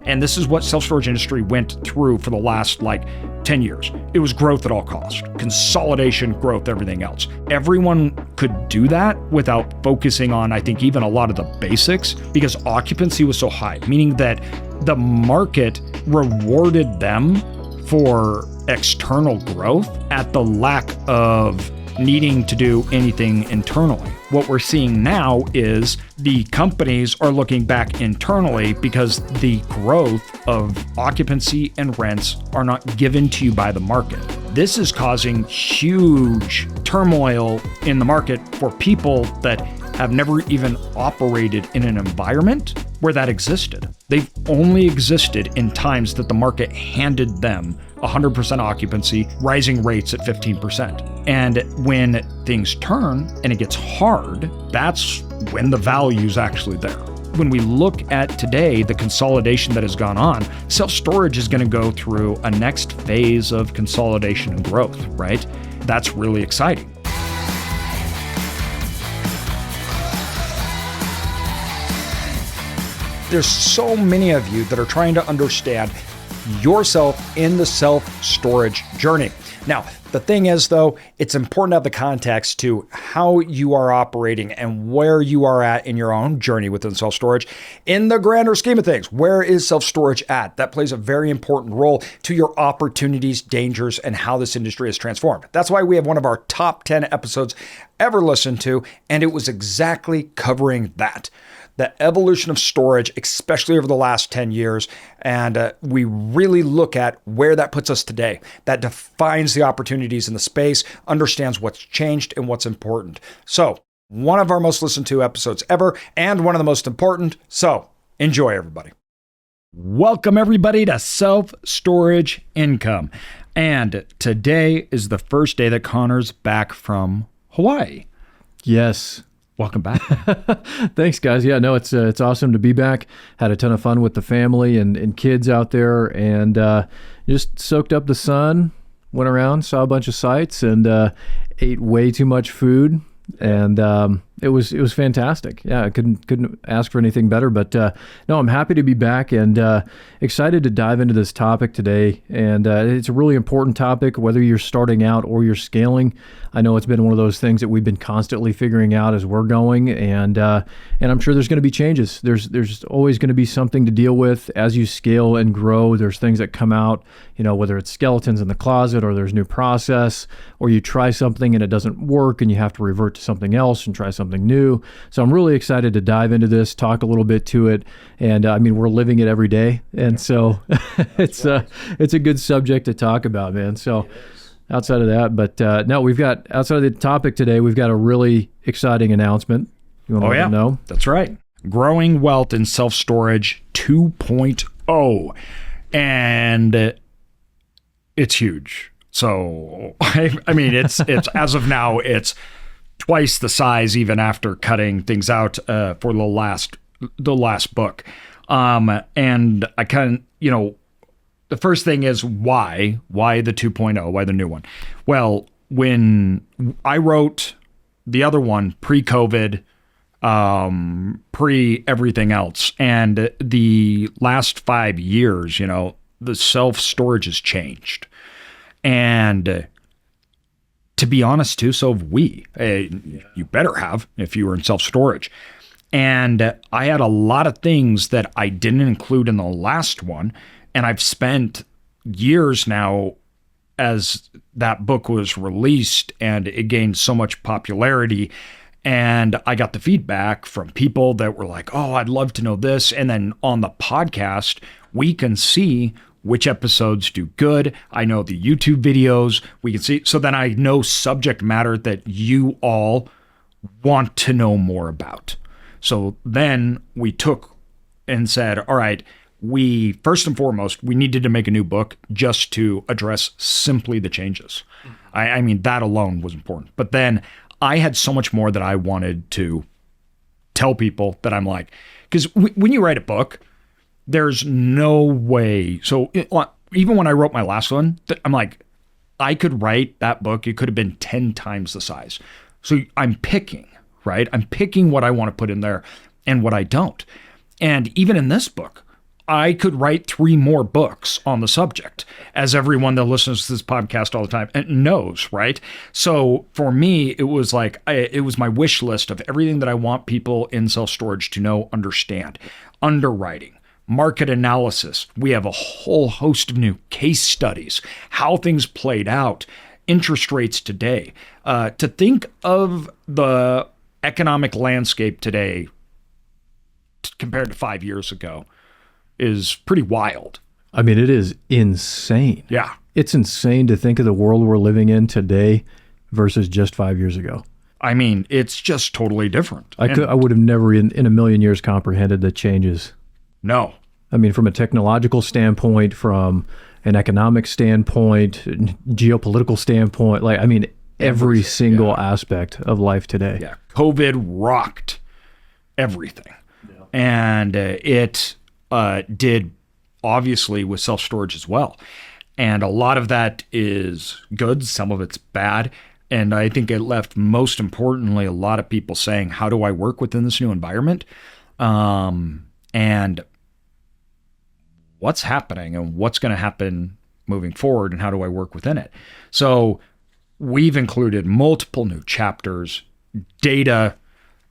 And this is what self-storage industry went through for the last 10 years. It was growth at all costs, consolidation, growth, everything else. Everyone could do that without focusing on, I think, even a lot of the basics, because occupancy was so high, meaning that the market rewarded them for external growth at the lack of needing to do anything internally. What we're seeing now is the companies are looking back internally because the growth of occupancy and rents are not given to you by the market. This is causing huge turmoil in the market for people that have never even operated in an environment where that existed. They've only existed in times that the market handed them 100% occupancy, rising rates at 15%. And when things turn and it gets hard, that's when the value's actually there. When we look at today, the consolidation that has gone on, self-storage is going to go through a next phase of consolidation and growth, right? That's really exciting. There's so many of you that are trying to understand yourself in the self-storage journey. Now, the thing is, though, it's important to have the context to how you are operating and where you are at in your own journey within self-storage. In the grander scheme of things, where is self-storage at? That plays a very important role to your opportunities, dangers, and how this industry has transformed. That's why we have one of our top 10 episodes ever listened to, and it was exactly covering that. The evolution of storage, especially over the last 10 years. And we really look at where that puts us today. That defines the opportunities in the space, understands what's changed and what's important. So one of our most listened to episodes ever, and one of the most important. So enjoy, everybody. Welcome, everybody, to Self-Storage Income. And today is the first day that Connor's back from Hawaii. Yes. Welcome back. Thanks, guys. Yeah, no, it's awesome to be back. Had a ton of fun with the family and kids out there, and just soaked up the sun, went around, saw a bunch of sights, and ate way too much food. And it was fantastic. Yeah, I couldn't ask for anything better. But no, I'm happy to be back and excited to dive into this topic today. And it's a really important topic, whether you're starting out or you're scaling. I know it's been one of those things that we've been constantly figuring out as we're going, and I'm sure there's going to be changes. There's always going to be something to deal with as you scale and grow. There's things that come out, whether it's skeletons in the closet, or there's new process, or you try something and it doesn't work and you have to revert to something else and try something new. So I'm really excited to dive into this, talk a little bit to it, and we're living it every day, and so it's a good subject to talk about, man. So. Outside of that, but no, outside of the topic today, we've got a really exciting announcement. You want to let them know? That's right. Growing Wealth in Self-Storage 2.0. And it's huge. So, it's as of now, it's twice the size, even after cutting things out for the last book. And I the first thing is why the 2.0, why the new one? Well, when I wrote the other one pre-COVID, pre-everything else, and the last 5 years, the self-storage has changed. And to be honest too, so have we. You better have if you were in self-storage. And I had a lot of things that I didn't include in the last one. And I've spent years now, as that book was released and it gained so much popularity, and I got the feedback from people that were like, oh, I'd love to know this. And then on the podcast, we can see which episodes do good. I know the YouTube videos, we can see. So then I know subject matter that you all want to know more about. So then we took and said, all right, first and foremost, we needed to make a new book just to address simply the changes. That alone was important. But then I had so much more that I wanted to tell people that I'm like, because when you write a book, there's no way. So even when I wrote my last one, I'm like, I could write that book. It could have been 10 times the size. So I'm picking, right? I'm picking what I want to put in there and what I don't. And even in this book, I could write 3 more books on the subject, as everyone that listens to this podcast all the time knows, right? So for me, it was like, it was my wish list of everything that I want people in self-storage to know, understand. Underwriting, market analysis. We have a whole host of new case studies, how things played out, interest rates today. To think of the economic landscape today compared to 5 years ago is pretty wild. I mean, it is insane. Yeah. It's insane to think of the world we're living in today versus just 5 years ago. I mean, it's just totally different. I would have never in a million years comprehended the changes. No. I mean, from a technological standpoint, from an economic standpoint, geopolitical standpoint, like, I mean, every single aspect of life today. Yeah. COVID rocked everything. Yeah. And it did obviously with self-storage as well. And a lot of that is good. Some of it's bad. And I think it left, most importantly, a lot of people saying, how do I work within this new environment? And what's happening and what's going to happen moving forward, and how do I work within it? So we've included multiple new chapters, data,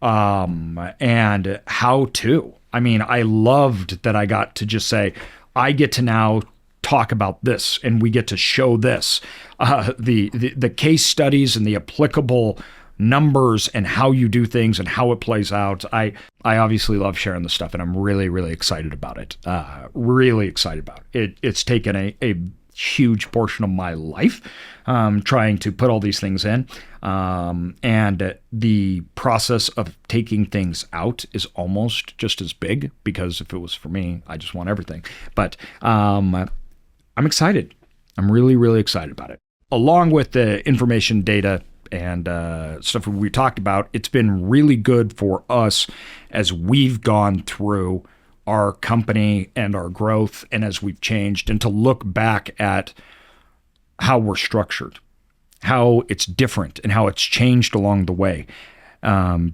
and how to. I mean, I loved that I got to just say, I get to now talk about this, and we get to show this, the case studies and the applicable numbers and how you do things and how it plays out. I obviously love sharing this stuff, and I'm really, really excited about it. Really excited about it. It's taken a huge portion of my life, trying to put all these things in. And the process of taking things out is almost just as big, because if it was for me, I just want everything. But I'm excited. I'm really, really excited about it. Along with the information, data, and stuff we talked about, it's been really good for us as we've gone through our company and our growth, and as we've changed, and to look back at how we're structured, how it's different, and how it's changed along the way.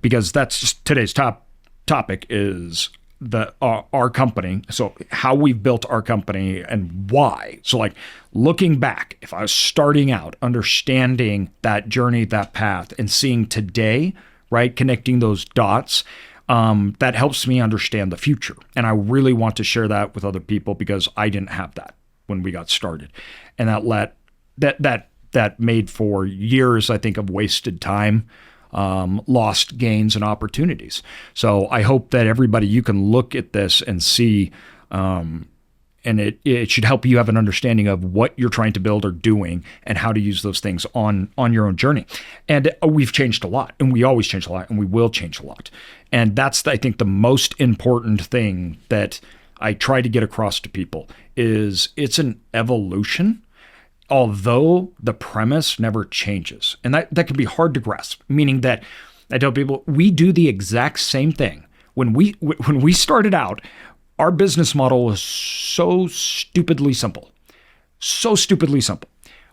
Because that's just today's topic is our company. So how we've built our company and why. So like looking back, if I was starting out, understanding that journey, that path, and seeing today, right, connecting those dots, that helps me understand the future. And I really want to share that with other people, because I didn't have that when we got started. And that made for years, I think, of wasted time, lost gains and opportunities. So I hope that everybody, you can look at this and see, and it should help you have an understanding of what you're trying to build or doing, and how to use those things on your own journey. And we've changed a lot, and we always change a lot, and we will change a lot. And that's, I think, the most important thing that I try to get across to people is it's an evolution, although the premise never changes. And that can be hard to grasp, meaning that I tell people, we do the exact same thing. When we started out, our business model was so stupidly simple. So stupidly simple.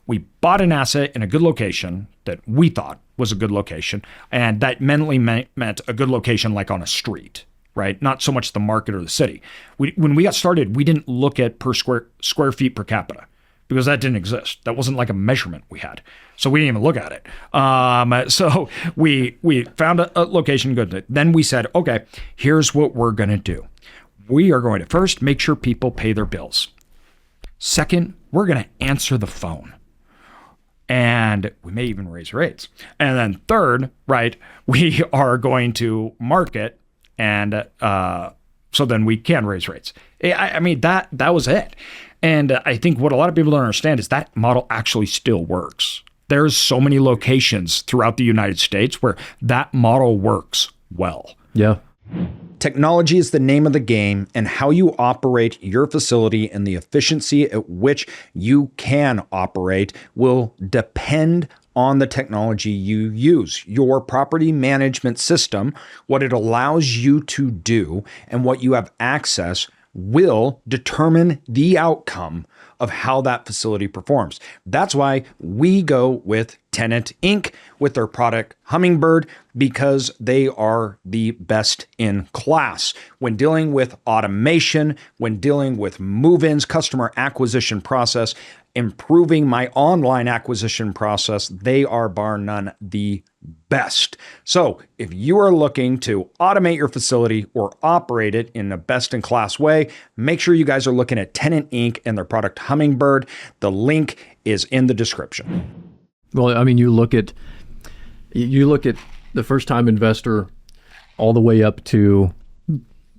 We bought an asset in a good location that we thought was a good location, and that mentally meant a good location like on a street, right? Not so much the market or the city. When we got started, we didn't look at per square feet per capita, because that didn't exist. That wasn't like a measurement we had. So we didn't even look at it. So we found a location good. Then we said, okay, here's what we're going to do. We are going to first make sure people pay their bills. Second, we're going to answer the phone. And we may even raise rates. And then third, right, we are going to market, and so then we can raise rates. I mean, that was it. And I think what a lot of people don't understand is that model actually still works. There's so many locations throughout the United States where that model works well. Yeah. Technology is the name of the game, and how you operate your facility and the efficiency at which you can operate will depend on the technology you use. Your property management system, what it allows you to do, and what you have access will determine the outcome of how that facility performs. That's why we go with Tenant Inc. with their product Hummingbird, because they are the best in class when dealing with automation, when dealing with move-ins, customer acquisition process, improving my online acquisition process. They are bar none the best. So if you are looking to automate your facility or operate it in a best in class way, make sure you guys are looking at Tenant Inc. and their product Hummingbird. The link is in the description. Well, I mean, you look at the first time investor all the way up to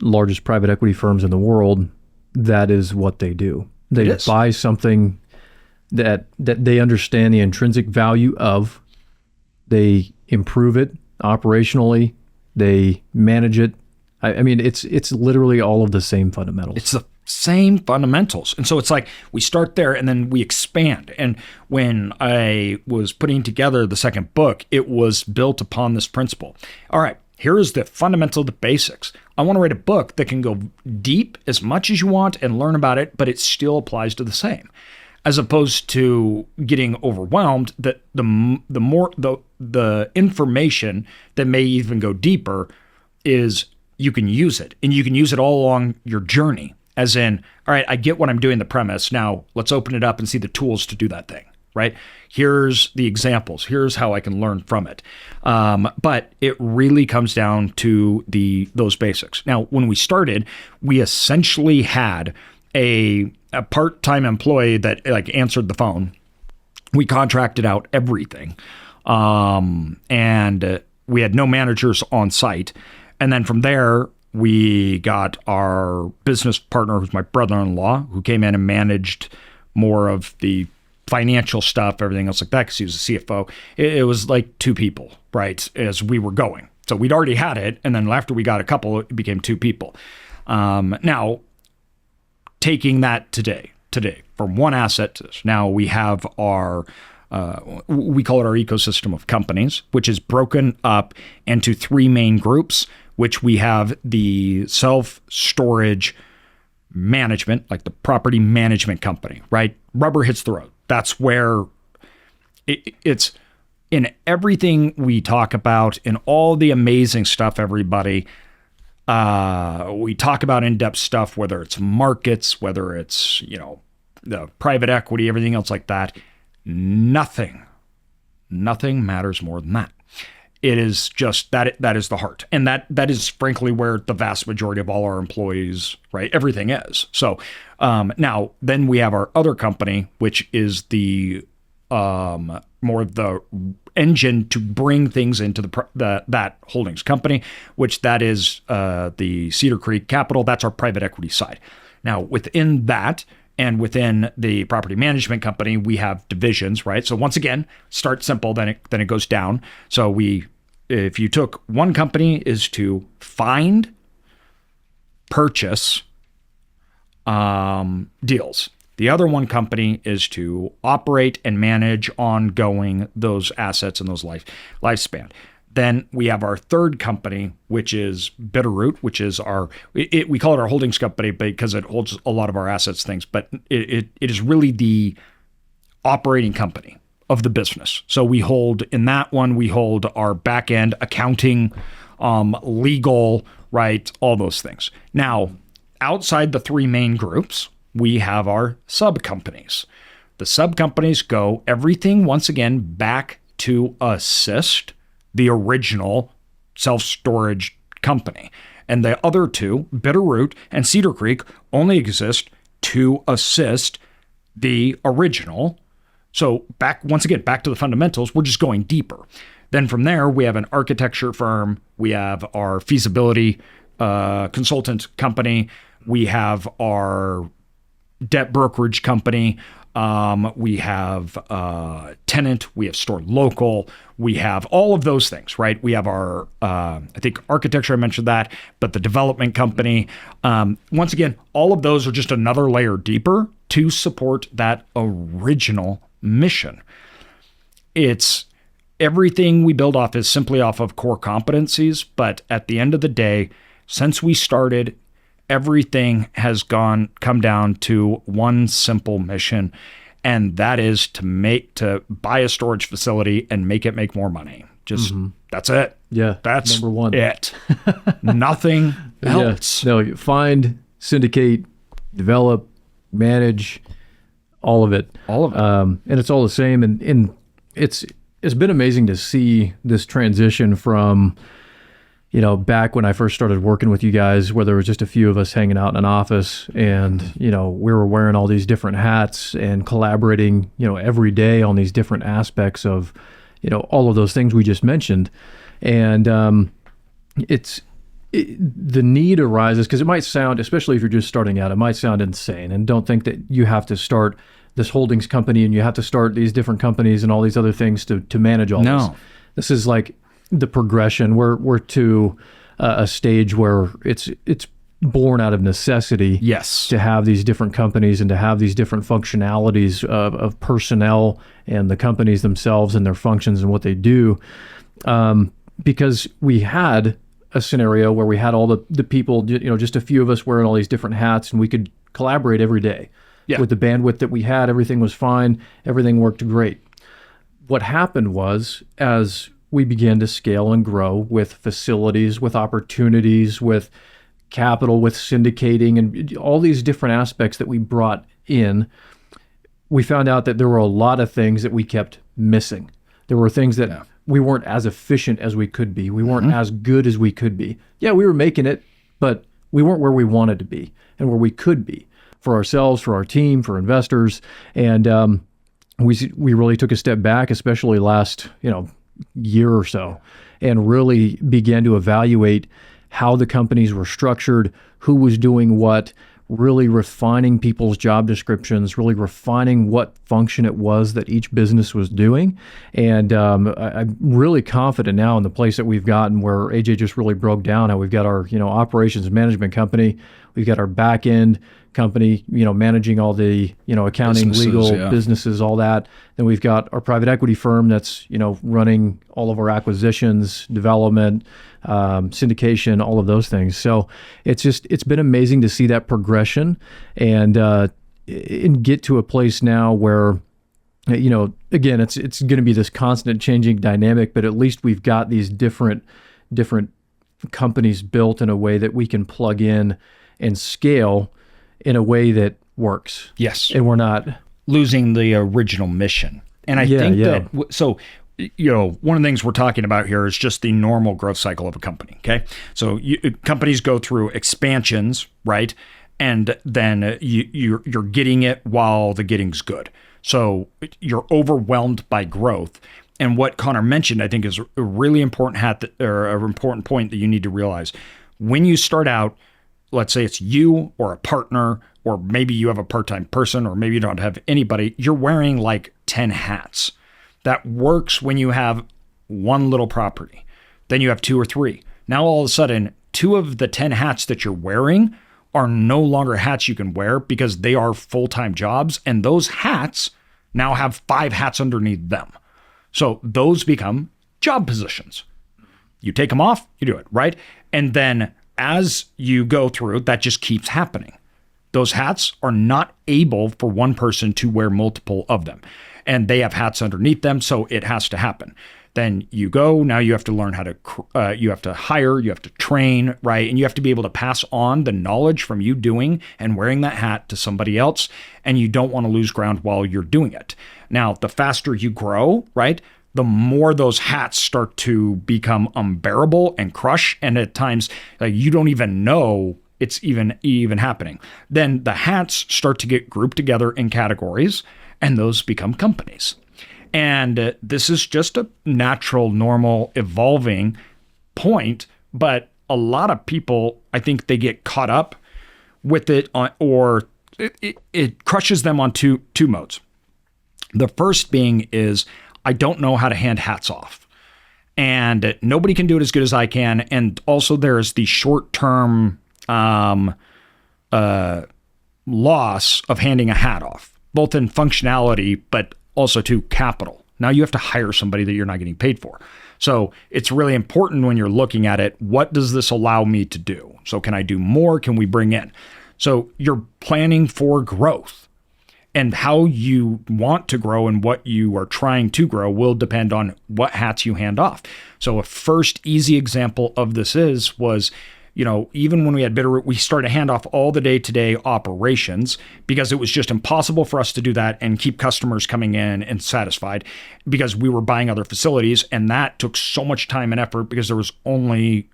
largest private equity firms in the world. That is what they do. They buy something that they understand the intrinsic value of. They improve it operationally. They manage it. I mean, it's literally all of the same fundamentals. It's the same fundamentals. And so it's like we start there and then we expand. And when I was putting together the second book, it was built upon this principle. All right, here is the fundamental, the basics. I want to write a book that can go deep as much as you want and learn about it, but it still applies to the same. As opposed to getting overwhelmed that the more the information that may even go deeper is you can use it, and you can use it all along your journey. As in, all right, I get what I'm doing, the premise. Now let's open it up and see the tools to do that thing, right? Here's the examples. Here's how I can learn from it. But it really comes down to those basics. Now, when we started, we essentially had a part-time employee that like answered the phone. We contracted out everything. And we had no managers on site. And then from there, we got our business partner, who's my brother-in-law, who came in and managed more of the financial stuff, everything else like that, because he was a CFO. It was like two people, right, as we were going. So we'd already had it. And then after we got a couple, it became two people. Now, taking that today, from one asset to this, now we have our, we call it our ecosystem of companies, which is broken up into three main groups, which we have the self-storage management, like the property management company, right? Rubber hits the road. That's where it's in everything we talk about, in all the amazing stuff, everybody. We talk about in-depth stuff, whether it's markets, whether it's, the private equity, everything else like that. Nothing matters more than that. It is just that is the heart. And that is frankly where the vast majority of all our employees, right? Everything is. So now then we have our other company, which is the more of the engine to bring things into that holdings company, which that is the Cedar Creek Capital. That's our private equity side. Now within that, and within the property management company, we have divisions, right? So once again, start simple, then it goes down. So if you took one company is to find, purchase deals. The other one company is to operate and manage ongoing those assets and those lifespan. Then we have our third company, which is Bitterroot, which is we call it our holdings company because it holds a lot of our assets things, but it is really the operating company of the business. So we hold our back end accounting, legal, right? All those things. Now, outside the three main groups, we have our sub companies. The sub companies go everything once again back to assist the original self-storage company. And the other two, Bitterroot and Cedar Creek, only exist to assist the original. So once again, back to the fundamentals, we're just going deeper. Then from there, we have an architecture firm. We have our feasibility consultant company. We have our debt brokerage company. We have tenant, we have store local, we have all of those things, right? We have our, I think architecture, I mentioned that, but the development company. Once again, all of those are just another layer deeper to support that original mission. It's everything we build off is simply off of core competencies, but at the end of the day, since we started, everything has come down to one simple mission, and that is to buy a storage facility and make it make more money. Just that's it. Yeah, That's number one. it. Nothing else. Yeah. No, find, syndicate, develop, manage, all of it. All of it. And it's all the same. And it's been amazing to see this transition from, back when I first started working with you guys, where there was just a few of us hanging out in an office and, we were wearing all these different hats and collaborating, every day on these different aspects of, all of those things we just mentioned. And the need arises because it might sound, especially if you're just starting out, it might sound insane. And don't think that you have to start this holdings company and you have to start these different companies and all these other things to manage all this. This is like the progression. We're to a stage where it's born out of necessity. Yes. To have these different companies and to have these different functionalities of personnel and the companies themselves and their functions and what they do. Because we had a scenario where we had all the people, just a few of us wearing all these different hats, and we could collaborate every day. Yeah. With the bandwidth that we had, everything was fine. Everything worked great. What happened was, as we began to scale and grow with facilities, with opportunities, with capital, with syndicating, and all these different aspects that we brought in, we found out that there were a lot of things that we kept missing. There were things that we weren't as efficient as we could be. We weren't as good as we could be. Yeah, we were making it, but we weren't where we wanted to be and where we could be for ourselves, for our team, for investors. And we really took a step back, especially last year or so, and really began to evaluate how the companies were structured, who was doing what, really refining people's job descriptions, really refining what function it was that each business was doing. And I'm really confident now in the place that we've gotten, where AJ just really broke down how we've got our operations management company, we've got our back end company, managing all the accounting, legal, businesses, all that. Then we've got our private equity firm that's running all of our acquisitions, development, syndication, all of those things. So it's been amazing to see that progression and get to a place now where again, it's going to be this constant changing dynamic, but at least we've got these different companies built in a way that we can plug in and scale in a way that works. Yes. And we're not losing the original mission. And I think that, so, one of the things we're talking about here is just the normal growth cycle of a company. Okay. So companies go through expansions, right? And then you're getting it while the getting's good. So you're overwhelmed by growth. And what Connor mentioned, I think, is a really important important point that you need to realize. When you start out, let's say it's you or a partner, or maybe you have a part-time person, or maybe you don't have anybody, you're wearing like 10 hats. That works when you have one little property. Then you have 2 or 3. Now all of a sudden, 2 of the 10 hats that you're wearing are no longer hats you can wear because they are full-time jobs, and those hats now have 5 hats underneath them. So those become job positions. You take them off, you do it, right? And then as you go through, that just keeps happening. Those hats are not able for one person to wear multiple of them, and they have hats underneath them, so it has to happen. Then you go, now you have to learn how to, you have to hire, you have to train, right? And you have to be able to pass on the knowledge from you doing and wearing that hat to somebody else, and you don't want to lose ground while you're doing it. Now, the faster you grow, right, the more those hats start to become unbearable and crush. And at times, you don't even know it's even happening. Then the hats start to get grouped together in categories, and those become companies. And this is just a natural, normal, evolving point. But a lot of people, I think they get caught up with it, or it crushes them on two modes. The first being is, I don't know how to hand hats off, and nobody can do it as good as I can. And also there's the short-term loss of handing a hat off, both in functionality, but also to capital, Now you have to hire somebody that you're not getting paid for. So it's really important when you're looking at it, what does this allow me to do? So can I do more? Can we bring in? So you're planning for growth, and how you want to grow and what you are trying to grow will depend on what hats you hand off. So a first easy example of this was, even when we had Bitterroot, we started to hand off all the day-to-day operations because it was just impossible for us to do that and keep customers coming in and satisfied, because we were buying other facilities, and that took so much time and effort because there was only,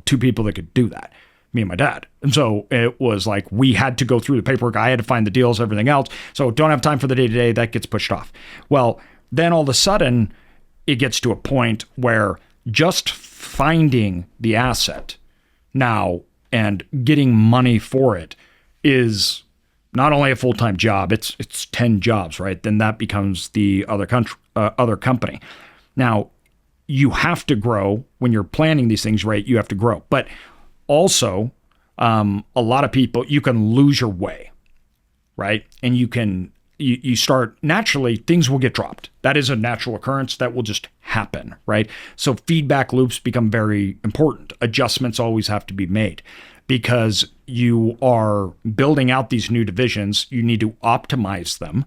2 people that could do that, me and my dad. And so it was like we had to go through the paperwork. I had to find the deals, everything else. So don't have time for the day-to-day. That gets pushed off. Well, then all of a sudden it gets to a point where just finding the asset now and getting money for it is not only a full-time job, it's 10 jobs, right? Then that becomes the other company. Now, you have to grow when you're planning these things, right? You have to grow. But also, a lot of people, you can lose your way, right? And you start, naturally, things will get dropped. That is a natural occurrence that will just happen, right? So feedback loops become very important. Adjustments always have to be made because you are building out these new divisions. You need to optimize them.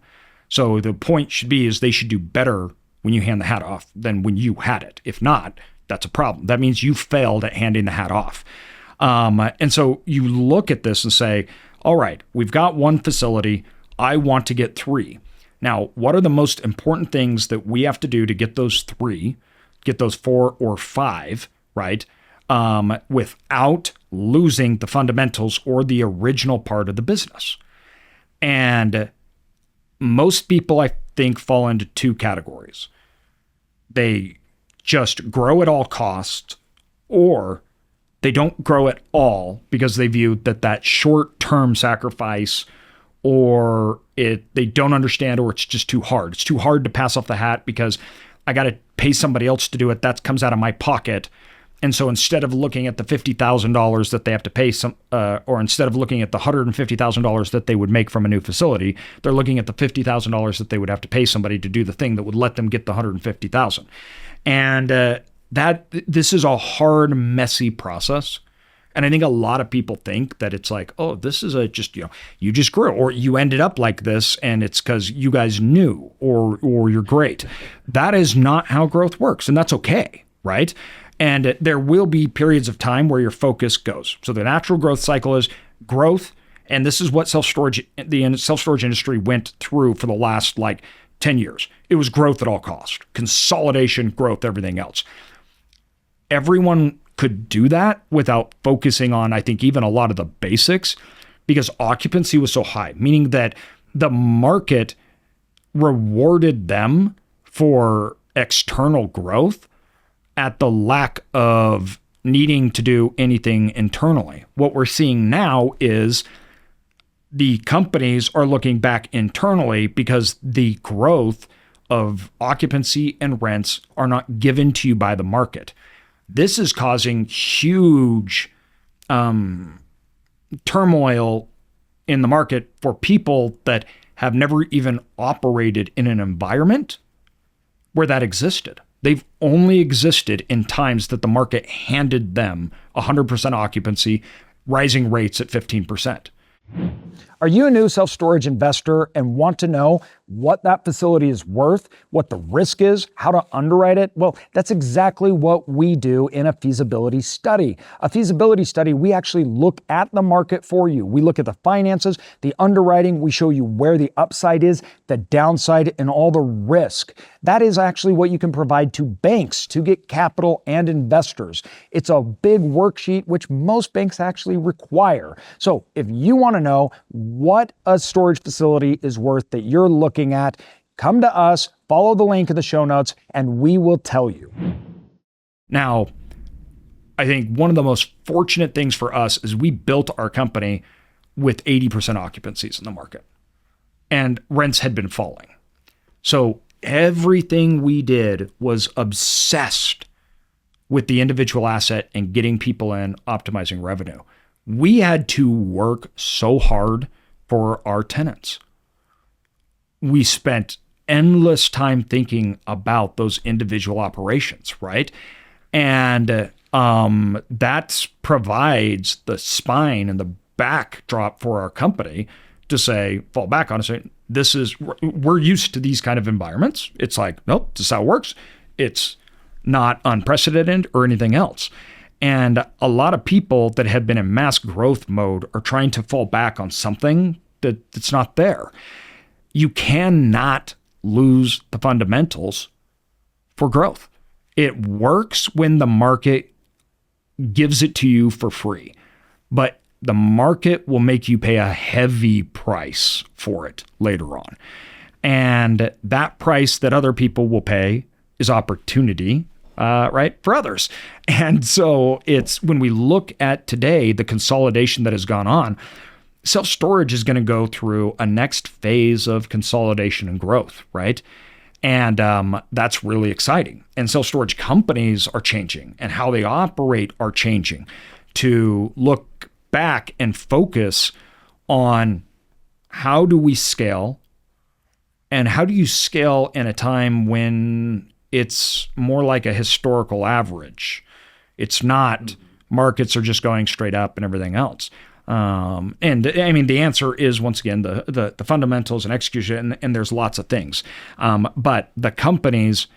So the point should be is they should do better when you hand the hat off than when you had it. If not, that's a problem. That means you failed at handing the hat off. And so you look at this and say, all right, we've got one facility. I want to get 3. Now, what are the most important things that we have to do to get those 3, get those 4 or 5, right? Without losing the fundamentals or the original part of the business. And most people, I think, fall into 2 categories. They just grow at all costs, or they don't grow at all because they view that short-term sacrifice, or they don't understand, or it's just too hard. It's too hard to pass off the hat because I got to pay somebody else to do it. That comes out of my pocket. And so instead of looking at the $50,000 that they have to pay or instead of looking at the $150,000 that they would make from a new facility, they're looking at the $50,000 that they would have to pay somebody to do the thing that would let them get the $150,000. And this is a hard, messy process. And I think a lot of people think that it's like, oh, this is you just grew, or you ended up like this and it's because you guys knew, or you're great. That is not how growth works. And that's okay, right? And there will be periods of time where your focus goes. So the natural growth cycle is growth. And this is what the self-storage industry went through for the last 10 years. It was growth at all costs, consolidation, growth, everything else. Everyone could do that without focusing on, I think, even a lot of the basics, because occupancy was so high, meaning that the market rewarded them for external growth at the lack of needing to do anything internally. What we're seeing now is the companies are looking back internally because the growth of occupancy and rents are not given to you by the market. This is causing huge turmoil in the market for people that have never even operated in an environment where that existed. They've only existed in times that the market handed them 100% occupancy, rising rates at 15%. Are you a new self-storage investor and want to know what that facility is worth, what the risk is, how to underwrite it? Well, that's exactly what we do in a feasibility study. A feasibility study, we actually look at the market for you. We look at the finances, the underwriting, we show you where the upside is, the downside, and all the risk. That is actually what you can provide to banks to get capital and investors. It's a big worksheet which most banks actually require. So if you want to know what a storage facility is worth that you're looking at, come to us, follow the link in the show notes, and we will tell you. Now, I think one of the most fortunate things for us is we built our company with 80% occupancies in the market, and rents had been falling. So everything we did was obsessed with the individual asset and getting people in, optimizing revenue. We had to work so hard for our tenants. We spent endless time thinking about those individual operations, right? And that provides the spine and the backdrop for our company to say, fall back on and say, we're used to these kind of environments. It's like, nope, this is how it works. It's not unprecedented or anything else. And a lot of people that have been in mass growth mode are trying to fall back on something that's not there. You cannot lose the fundamentals for growth. It works when the market gives it to you for free, but the market will make you pay a heavy price for it later on. And that price that other people will pay is opportunity, right, for others. And so it's when we look at today, the consolidation that has gone on, self-storage is going to go through a next phase of consolidation and growth, right? And that's really exciting. And self-storage companies are changing, and how they operate are changing to look back and focus on how do we scale, and how do you scale in a time when it's more like a historical average. It's not markets are just going straight up and everything else. And I mean, the answer is, once again, the fundamentals and execution, and there's lots of things. But the companies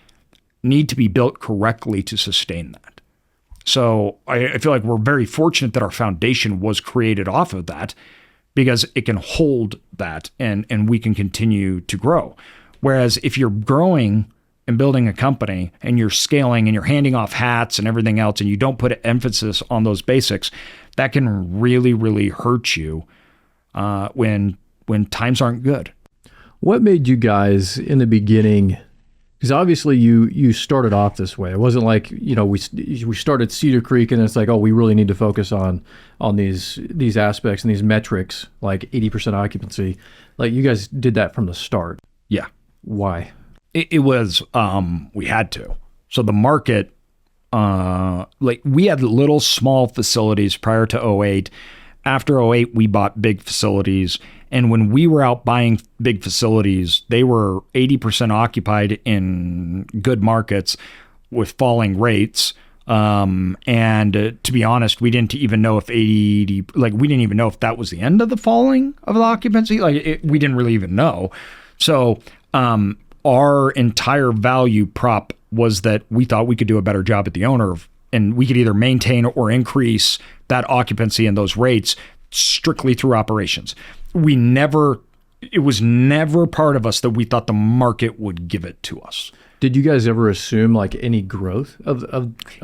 need to be built correctly to sustain that. So I feel like we're very fortunate that our foundation was created off of that, because it can hold that and we can continue to grow. Whereas if you're growing and building a company and you're scaling and you're handing off hats and everything else, and you don't put emphasis on those basics, that can really, really hurt you when times aren't good. What made you guys in the beginning? Because obviously you started off this way. It wasn't like, we started Cedar Creek and it's like, oh, we really need to focus on these aspects and these metrics, like 80% occupancy. Like, you guys did that from the start. Yeah. Why? It was we had to. So the market, like, we had little small facilities prior to '08. After '08, we bought big facilities. And when we were out buying big facilities, they were 80% occupied in good markets with falling rates. And to be honest, we didn't even know if we didn't even know if that was the end of the falling of the occupancy. We didn't really even know. So our entire value prop was that we thought we could do a better job at the owner, and we could either maintain or increase that occupancy and those rates strictly through operations. It was never part of us that we thought the market would give it to us. Did you guys ever assume like any growth of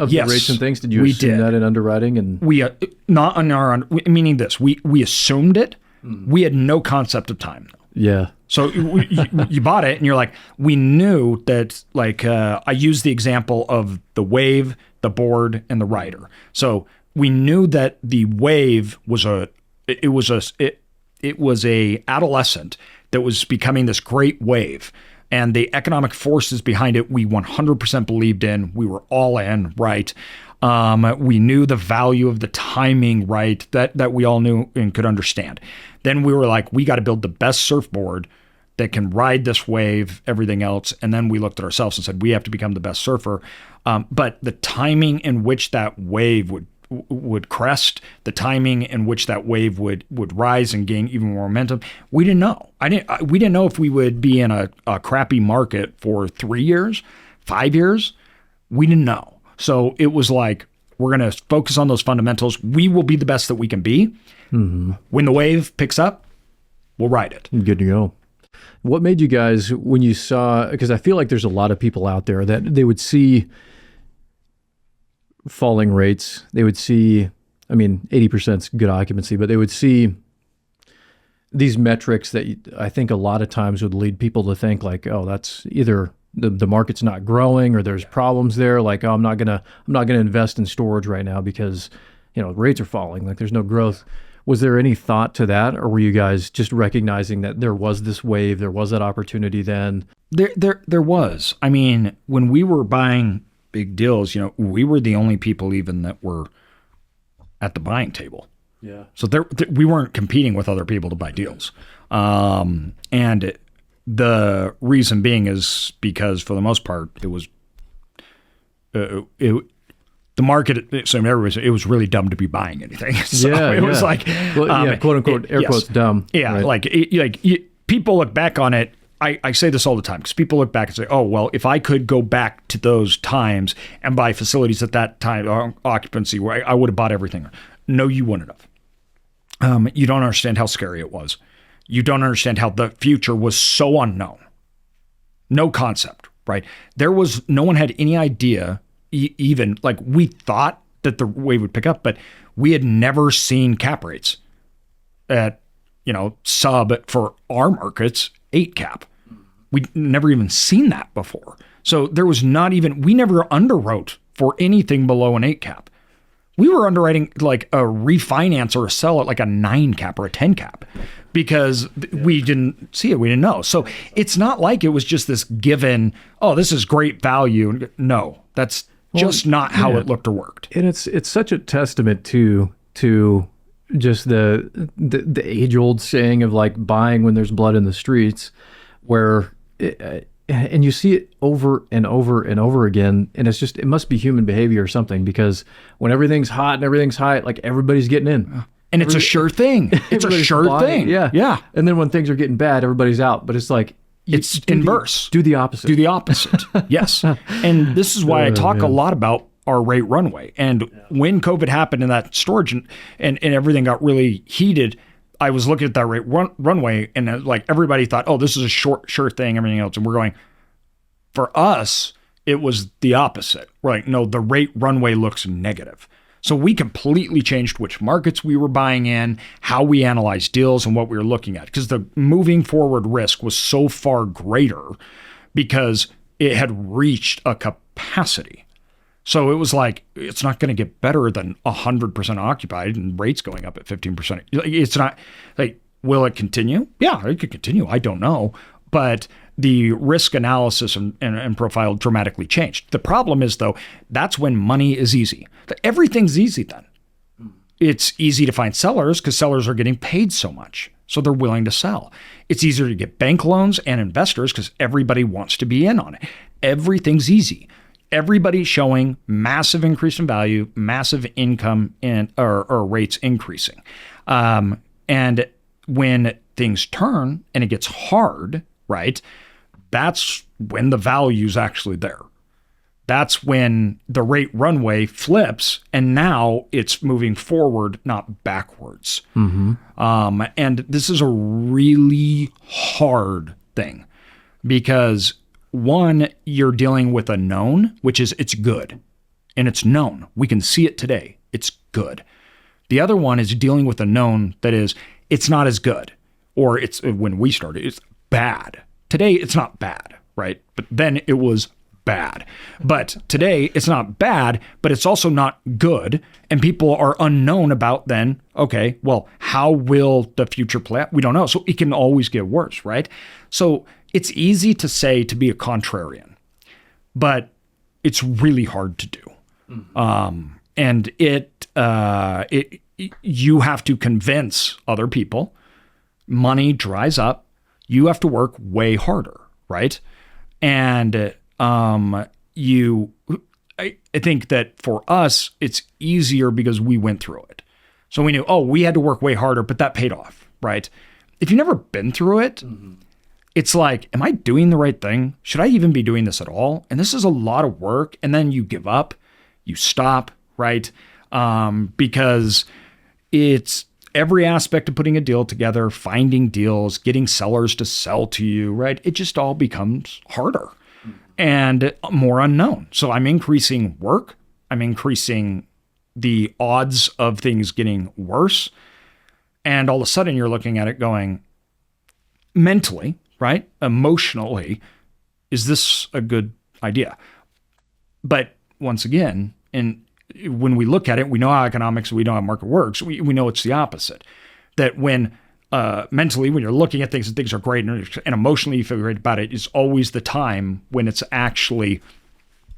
Yes, the rates and things? Did you assume that in underwriting? And we not on our meaning this. We assumed it. We had no concept of time though. Yeah. So you bought it and you're like, we knew that, like, I used the example of the wave, the board, and the rider. So we knew that the wave was a adolescent that was becoming this great wave, and the economic forces behind it, we 100% believed in. We were all in, right? We knew the value of the timing, right? That we all knew and could understand. Then we were like, we got to build the best surfboard that can ride this wave, everything else. And then we looked at ourselves and said, we have to become the best surfer. But the timing in which that wave would crest, the timing in which that wave would rise and gain even more momentum, we didn't know. We didn't know if we would be in a crappy market for 3 years, 5 years. We didn't know. So it was like, we're going to focus on those fundamentals. We will be the best that we can be. Mm-hmm. When the wave picks up, we'll ride it. Good to go. What made you guys, when you saw, because I feel like there's a lot of people out there that they would see falling rates, they would see, 80% is good occupancy, but they would see these metrics that I think a lot of times would lead people to think like, oh, that's either the market's not growing or there's problems there. Like, oh, I'm not gonna invest in storage right now because, rates are falling. Like, there's no growth. Was there any thought to that, or were you guys just recognizing that there was this wave, there was that opportunity then? There was. When we were buying big deals, we were the only people even that were at the buying table. Yeah. So we weren't competing with other people to buy deals. And the reason being is because for the most part, it was, the market, so everybody, it was really dumb to be buying anything. So it was like, well, quote unquote, air quotes, dumb. Yeah. Right? People look back on it. I say this all the time because people look back and say, oh, well, if I could go back to those times and buy facilities at that time, occupancy, where I would have bought everything. No, you wouldn't have. You don't understand how scary it was. You don't understand how the future was so unknown. No concept, right? No one had any idea. Even like we thought that the wave would pick up, but we had never seen cap rates at, sub for our markets, 8 cap. We'd never even seen that before. So there was we never underwrote for anything below an 8 cap. We were underwriting like a refinance or a sell at like a 9 cap or a 10 cap because we didn't see it. We didn't know. So it's not like it was just this given, oh, this is great value. No, that's just not how it looked or worked. And it's such a testament to just the age-old saying of like buying when there's blood in the streets, where and you see it over and over and over again, and it must be human behavior or something, because when everything's hot and everything's high, like everybody's getting in. And it's a sure thing. It's a sure thing. Yeah. Yeah. And then when things are getting bad, everybody's out. But it's like, it's inverse. Do the opposite. Do the opposite. Yes. And this is why I talk a lot about our rate runway. And when COVID happened in that storage and everything got really heated, I was looking at that rate runway and like everybody thought, oh, this is a sure thing, everything else. And we're going, for us, it was the opposite. We're like, no, the rate runway looks negative. So we completely changed which markets we were buying in, how we analyzed deals, and what we were looking at. Because the moving forward risk was so far greater because it had reached a capacity. So it was like, it's not going to get better than 100% occupied and rates going up at 15%. It's not like, will it continue? Yeah, it could continue. I don't know. But the risk analysis and profile dramatically changed. The problem is, though, that's when money is easy. Everything's easy then. It's easy to find sellers because sellers are getting paid so much. So they're willing to sell. It's easier to get bank loans and investors because everybody wants to be in on it. Everything's easy. Everybody's showing massive increase in value, massive income or rates increasing. And when things turn and it gets hard, right? That's when the value's actually there. That's when the rate runway flips and now it's moving forward, not backwards. Mm-hmm. And this is a really hard thing because one, you're dealing with a known, which is it's good and it's known. We can see it today. It's good. The other one is dealing with a known that is, it's not as good, or it's when we started, it's bad. Today, it's not bad, right? But then it was bad. But today, it's not bad, but it's also not good. And people are unknown about then, okay, well, how will the future play out? We don't know. So it can always get worse, right? So it's easy to say to be a contrarian, but it's really hard to do. Mm-hmm. And you have to convince other people. Money dries up. You have to work way harder, right? And I think that for us, it's easier because we went through it. So we knew, we had to work way harder, but that paid off, right? If you've never been through it, mm-hmm. It's like, am I doing the right thing? Should I even be doing this at all? And this is a lot of work. And then you give up, you stop, right? Because it's every aspect of putting a deal together, finding deals, getting sellers to sell to you, right? It just all becomes harder and more unknown. So I'm increasing work. I'm increasing the odds of things getting worse. And all of a sudden you're looking at it going mentally, right? Emotionally, is this a good idea? But once again, when we look at it, we know how economics, we know how market works. We know it's the opposite. That when mentally, when you're looking at things and things are great and emotionally you feel great about it, is always the time when it's actually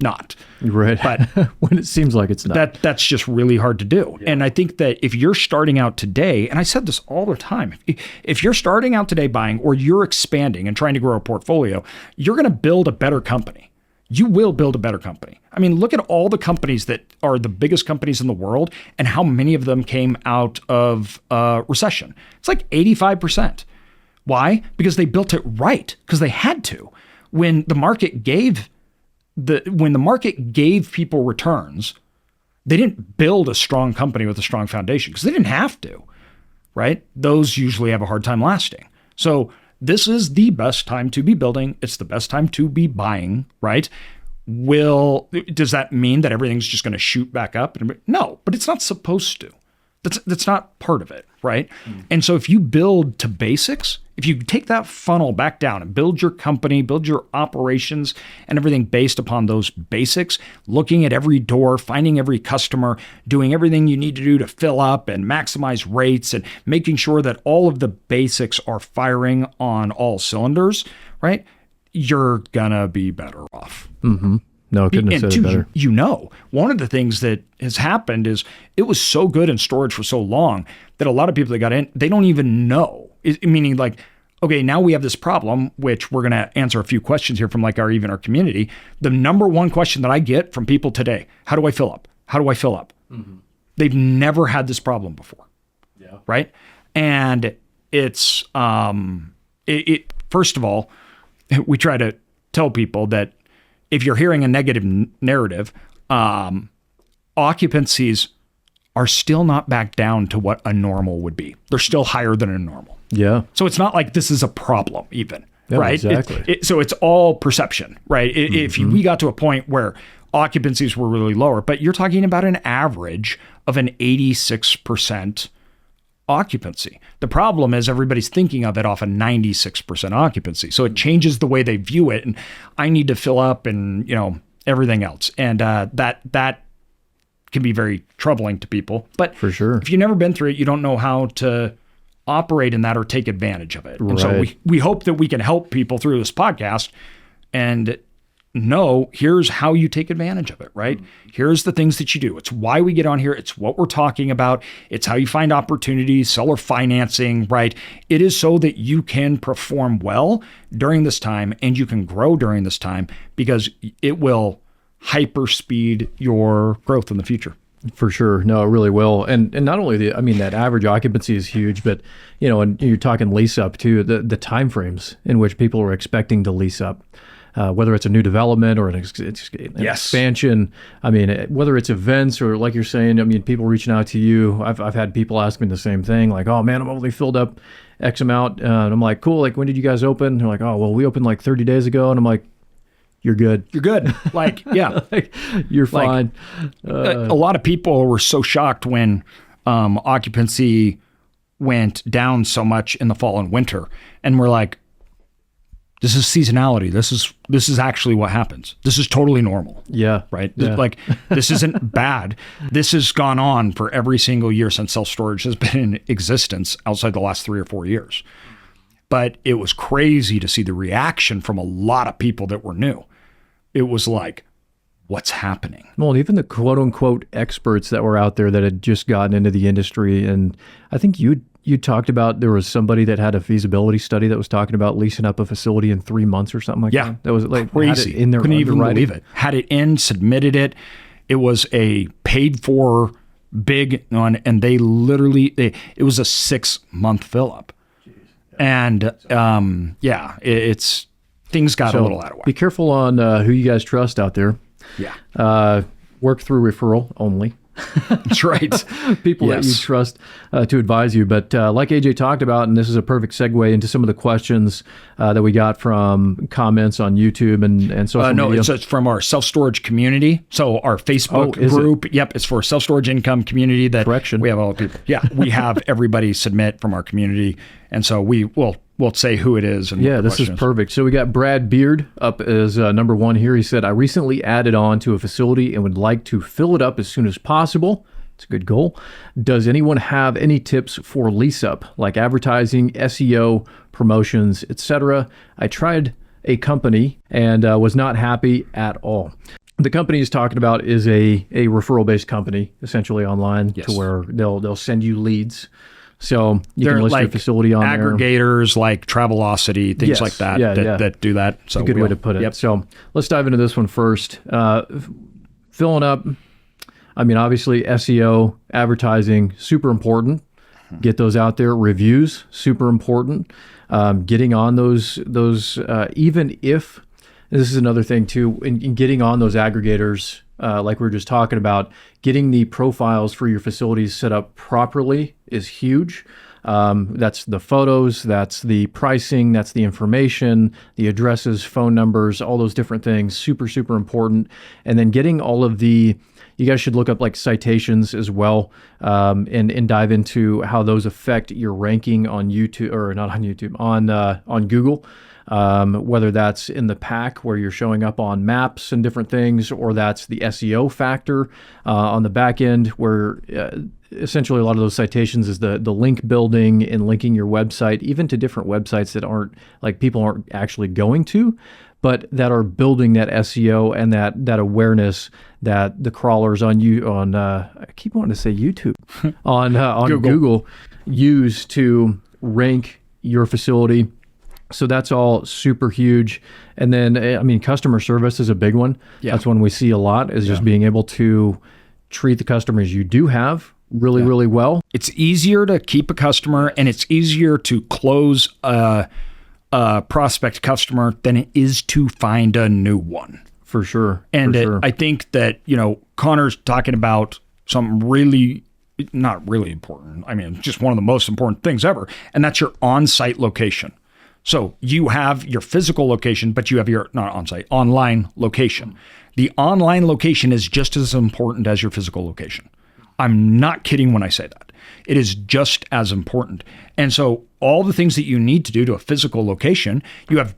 not. Right. But when it seems like it's not. that's just really hard to do. Yeah. And I think that if you're starting out today, and I said this all the time, if you're starting out today buying, or you're expanding and trying to grow a portfolio, you're going to build a better company. You will build a better company. I mean, look at all the companies that are the biggest companies in the world and how many of them came out of recession. It's like 85%. Why? Because they built it right, because they had to. When the market gave people returns, they didn't build a strong company with a strong foundation because they didn't have to, right? Those usually have a hard time lasting. So this is the best time to be building. It's the best time to be buying, right? Does that mean that everything's just going to shoot back up? No, but it's not supposed to. That's not part of it, right? And so if you build to basics, if you take that funnel back down and build your company, build your operations and everything based upon those basics, looking at every door, finding every customer, doing everything you need to do to fill up and maximize rates, and making sure that all of the basics are firing on all cylinders, right? You're gonna be better off. Mm-hmm. No, couldn't have said it better. You know, one of the things that has happened is it was so good in storage for so long that a lot of people that got in, they don't even know. Meaning like, okay, now we have this problem, which we're going to answer a few questions here from like our community. The number one question that I get from people today, how do I fill up? How do I fill up? Mm-hmm. They've never had this problem before. Yeah. Right. And it's, first of all, we try to tell people that if you're hearing a negative narrative, occupancies are still not back down to what a normal would be. They're still higher than a normal. Yeah. So it's not like this is a problem even, yeah, right? Exactly. So it's all perception, right? Mm-hmm. If we got to a point where occupancies were really lower, but you're talking about an average of an 86% occupancy. The problem is everybody's thinking of it off a 96% occupancy. So it changes the way they view it. And I need to fill up and, everything else. And that can be very troubling to people. But for sure, if you've never been through it, you don't know how to operate in that or take advantage of it. Right. And so we hope that we can help people through this podcast and know here's how you take advantage of it, right? Here's the things that you do. It's why we get on here. It's what we're talking about. It's how you find opportunities, seller financing, right? It is so that you can perform well during this time and you can grow during this time, because it will hyper speed your growth in the future. For sure. No, it really will. And not only that average occupancy is huge, but and you're talking lease up too, the time frames in which people are expecting to lease up. Whether it's a new development or an expansion, whether it's events or like you're saying, people reaching out to you. I've had people ask me the same thing, like, "Oh man, I'm only filled up X amount," and I'm like, "Cool. Like, when did you guys open?" And they're like, "Oh, well, we opened like 30 days ago," and I'm like, "You're good. You're good. Like, yeah, like, you're fine." A lot of people were so shocked when occupancy went down so much in the fall and winter, and we're like, this is seasonality. This is actually what happens. This is totally normal. Yeah. Right. Yeah. Like, this isn't bad. This has gone on for every single year since self-storage has been in existence outside the last 3 or 4 years. But it was crazy to see the reaction from a lot of people that were new. It was like, what's happening? Well, even the quote unquote experts that were out there that had just gotten into the industry. And I think you talked about there was somebody that had a feasibility study that was talking about leasing up a facility in 3 months or something like that. That was like crazy. Had it in there. Couldn't even believe it. Had it in, submitted it. It was a paid for big one. And they literally, it was a 6-month fill up. And it's things got a little out of whack. Be careful on who you guys trust out there. Yeah. Work through referral only. That's right. People that you trust to advise you. But like AJ talked about, and this is a perfect segue into some of the questions that we got from comments on YouTube and social media. No, it's from our self-storage community. So our Facebook group. Yep, it's for self-storage income community. Correction. We have all the people. Yeah, we have everybody submit from our community. And so we'll say who it is. And this is perfect. So we got Brad Beard up as number 1 here. He said, "I recently added on to a facility and would like to fill it up as soon as possible." It's a good goal. "Does anyone have any tips for lease up, like advertising, SEO, promotions, etc.? I tried a company and was not happy at all." the company he's talking about is a referral-based company, essentially online, Yes. to where they'll send you leads. So you They're can list like your facility on there. aggregators like Travelocity, things Yes. like that, Yeah, yeah. that do that. So A good way to put it. Yep. So let's dive into this one first. Filling up, I mean, obviously SEO, advertising, super important. Get those out there. Reviews, super important. Getting on those even if, this is another thing too, in getting on those aggregators, like we were just talking about, getting the profiles for your facilities set up properly is huge. That's the photos, that's the pricing, that's the information, the addresses, phone numbers, all those different things, super, super important. And then getting all of the, you guys should look up like citations as well, and dive into how those affect your ranking on YouTube, or not on YouTube, on Google. Whether that's in the pack where you're showing up on maps and different things, or that's the SEO factor on the back end, where essentially a lot of those citations is the link building and linking your website, even to different websites that aren't, like, people aren't actually going to, but that are building that SEO and that awareness that the crawlers on I keep wanting to say YouTube on Google use to rank your facility. So that's all super huge. And then, I mean, customer service is a big one. Yeah. That's one we see a lot, is just being able to treat the customers you do have really, really well. It's easier to keep a customer, and it's easier to close a prospect customer than it is to find a new one. For sure. And for sure. I think that, Connor's talking about something really, not really important. I mean, just one of the most important things ever, and that's your on-site location. So you have your physical location, but you have your, not on-site, online location. The online location is just as important as your physical location. I'm not kidding when I say that. It is just as important. And so all the things that you need to do to a physical location, you have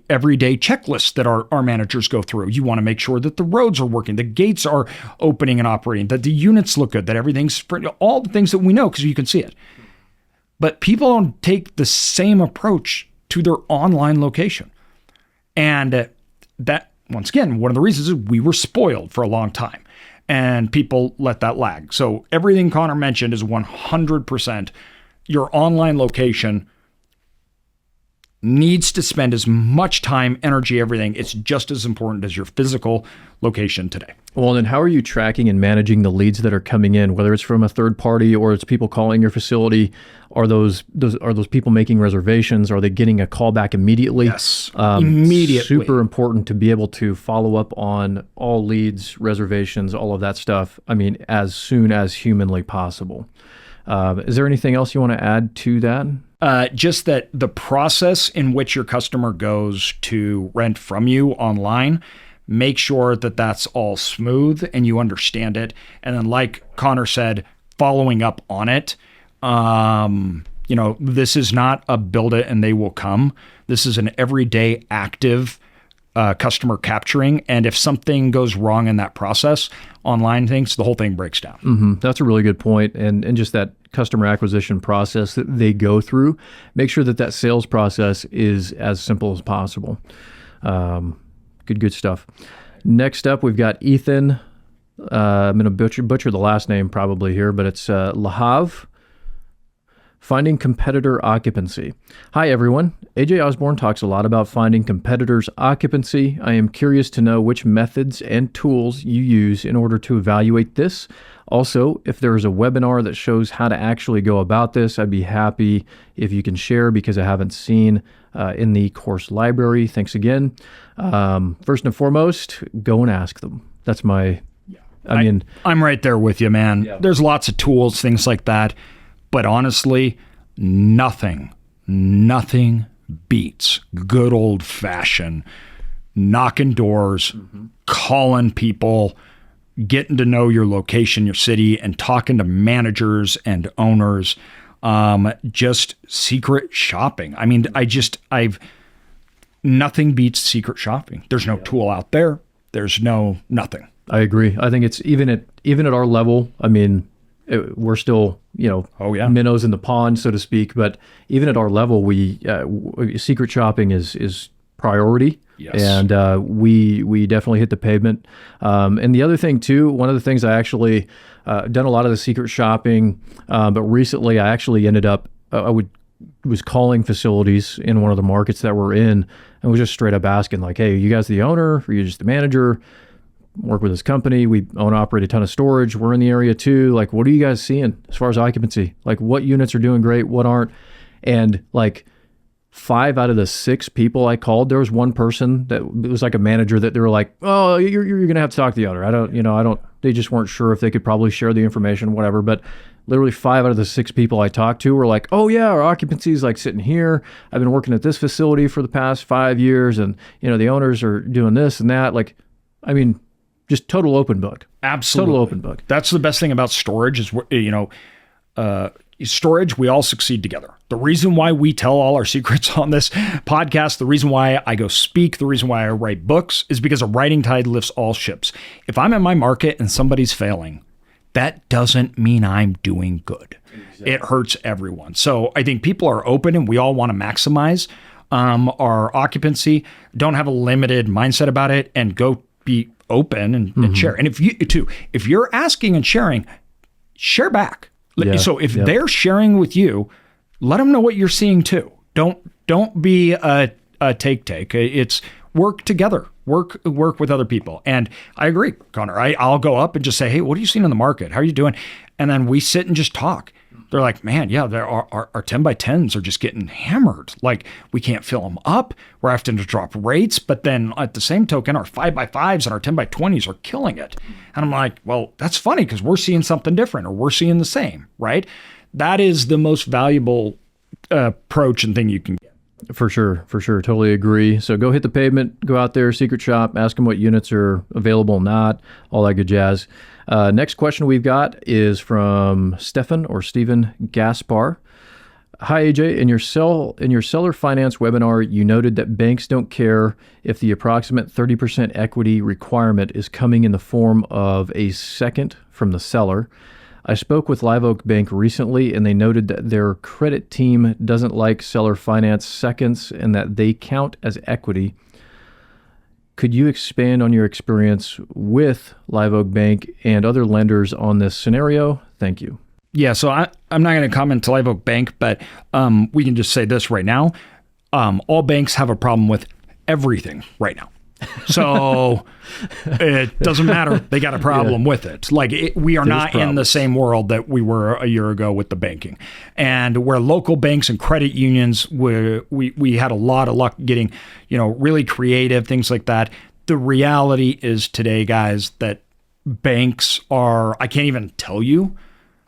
everyday checklists that our managers go through. You want to make sure that the roads are working, the gates are opening and operating, that the units look good, that everything's, all the things that we know because you can see it. But people don't take the same approach to their online location. And that, once again, one of the reasons is we were spoiled for a long time and people let that lag. So everything Connor mentioned is 100%. Your online location needs to spend as much time, energy, everything. It's just as important as your physical location today. Well, then how are you tracking and managing the leads that are coming in, whether it's from a third party or it's people calling your facility? Are those people making reservations? Are they getting a call back immediately? Yes, immediately. Super important to be able to follow up on all leads, reservations, all of that stuff. I mean, as soon as humanly possible. Is there anything else you want to add to that? Just that the process in which your customer goes to rent from you online, make sure that that's all smooth and you understand it. And then, like Connor said, following up on it. This is not a build it and they will come. This is an everyday active customer capturing. And if something goes wrong in that process, online things, the whole thing breaks down. Mm-hmm. That's a really good point. And just that customer acquisition process that they go through, make sure that sales process is as simple as possible. Good stuff. Next up, we've got Ethan. I'm going to butcher the last name probably here, but it's Lahav. Finding competitor occupancy. Hi, everyone. AJ Osborne talks a lot about finding competitors' occupancy. I am curious to know which methods and tools you use in order to evaluate this. Also, if there is a webinar that shows how to actually go about this, I'd be happy if you can share because I haven't seen in the course library. Thanks again. First and foremost, go and ask them. That's my, I'm right there with you, man. Yeah. There's lots of tools, things like that. But honestly, nothing beats good old fashioned knocking doors, calling people, getting to know your location, your city, and talking to managers and owners. Just secret shopping. I mean, nothing beats secret shopping. There's no tool out there. There's nothing. I agree. I think it's even at our level. I mean, we're still, minnows in the pond, so to speak. But even at our level, we secret shopping is priority. Yes. And we definitely hit the pavement. And the other thing too, one of the things I actually done a lot of the secret shopping, but recently I actually ended up was calling facilities in one of the markets that we're in, and was just straight up asking like, "Hey, are you guys the owner? Are you just the manager? Work with this company. We own and operate a ton of storage. We're in the area too. Like, what are you guys seeing as far as occupancy? Like, what units are doing great? What aren't?" And like 5 out of the 6 people I called, there was one person that it was like a manager that they were like, "Oh, you're going to have to talk to the owner. I don't, they just weren't sure if they could probably share the information, whatever." But literally 5 out of the 6 people I talked to were like, "Oh yeah, our occupancy is like sitting here. I've been working at this facility for the past 5 years, and the owners are doing this and that." Like, I mean, just total open book. Absolutely. Total open book. That's the best thing about storage is, storage, we all succeed together. The reason why we tell all our secrets on this podcast, the reason why I go speak, the reason why I write books is because a rising tide lifts all ships. If I'm in my market and somebody's failing, that doesn't mean I'm doing good. Exactly. It hurts everyone. So I think people are open and we all want to maximize our occupancy. Don't have a limited mindset about it and go be open and share. And if you're asking and sharing, share back. Yeah, so if they're sharing with you, let them know what you're seeing too. Don't be a take. It's work together. Work with other people. And I agree, Connor. I'll go up and just say, "Hey, what are you seeing in the market? How are you doing?" And then we sit and just talk. They're like, "Man, yeah, our 10 by 10s are just getting hammered. Like, we can't fill them up. We're having to drop rates. But then at the same token, our 5 by 5s and our 10 by 20s are killing it." And I'm like, well, that's funny because we're seeing something different or we're seeing the same, right? That is the most valuable approach and thing you can get. For sure. Totally agree. So go hit the pavement, go out there, secret shop, ask them what units are available, not, all that good jazz. Next question we've got is from Stefan Gaspar. "Hi, AJ. In your seller finance webinar, you noted that banks don't care if the approximate 30% equity requirement is coming in the form of a second from the seller. I spoke with Live Oak Bank recently, and they noted that their credit team doesn't like seller finance seconds and that they count as equity. Could you expand on your experience with Live Oak Bank and other lenders on this scenario? Thank you." Yeah, so I'm not going to comment to Live Oak Bank, but we can just say this right now. All banks have a problem with everything right now. So it doesn't matter. They got a problem with it. Like we are not in the same world that we were a year ago with the banking. And where local banks and credit unions, we had a lot of luck getting, really creative, things like that. The reality is today, guys, that banks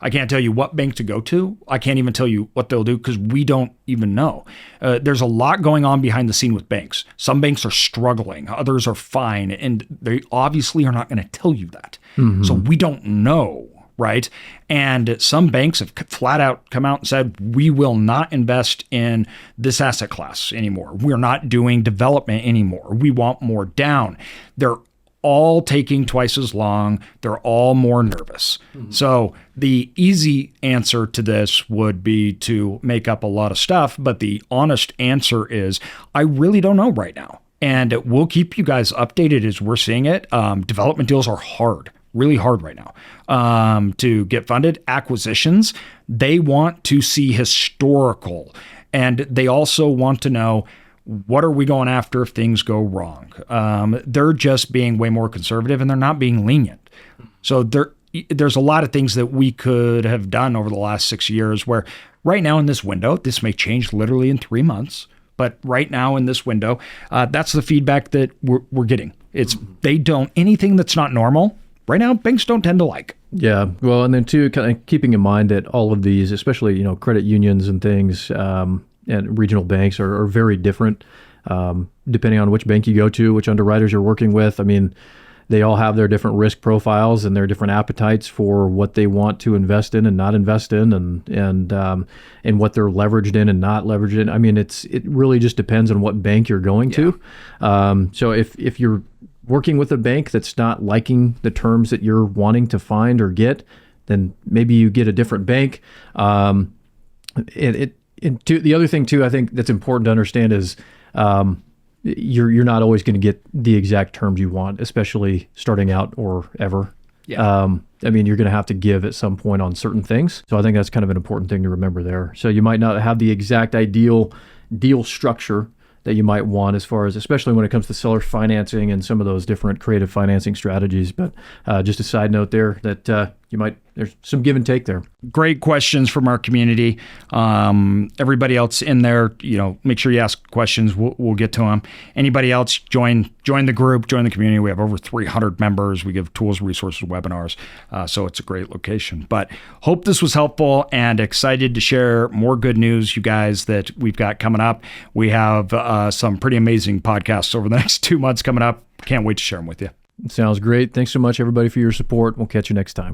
I can't tell you what bank to go to. I can't even tell you what they'll do because we don't even know. There's a lot going on behind the scene with banks. Some banks are struggling. Others are fine. And they obviously are not going to tell you that. Mm-hmm. So we don't know, right? And some banks have flat out come out and said, "We will not invest in this asset class anymore. We're not doing development anymore. We want more down." They're all taking twice as long. They're all more nervous. Mm-hmm. So the easy answer to this would be to make up a lot of stuff. But the honest answer is, I really don't know right now. And we'll keep you guys updated as we're seeing it. Development deals are hard, really hard right now to get funded. Acquisitions, they want to see historical. And they also want to know, what are we going after if things go wrong? They're just being way more conservative and they're not being lenient. So there's a lot of things that we could have done over the last 6 years where right now in this window, this may change literally in 3 months, but right now in this window, that's the feedback that we're getting. It's they don't, anything that's not normal, right now, banks don't tend to like. Yeah. Well, and then too, kind of keeping in mind that all of these, especially, credit unions and things, and regional banks are very different depending on which bank you go to, which underwriters you're working with. I mean, they all have their different risk profiles and their different appetites for what they want to invest in and not invest in, and what they're leveraged in and not leveraged in. I mean, it really just depends on what bank you're going to. So if you're working with a bank that's not liking the terms that you're wanting to find or get, then maybe you get a different bank. The other thing too, I think that's important to understand is you're not always going to get the exact terms you want, especially starting out or ever. Yeah. I mean, you're going to have to give at some point on certain things. So I think that's kind of an important thing to remember there. So you might not have the exact ideal deal structure that you might want as far as, especially when it comes to seller financing and some of those different creative financing strategies. But just a side note there that there's some give and take there. Great questions from our community. Everybody else in there, make sure you ask questions. We'll get to them. Anybody else, join the group, join the community. We have over 300 members. We give tools, resources, webinars. So it's a great location. But hope this was helpful and excited to share more good news, you guys, that we've got coming up. We have some pretty amazing podcasts over the next 2 months coming up. Can't wait to share them with you. Sounds great. Thanks so much, everybody, for your support. We'll catch you next time.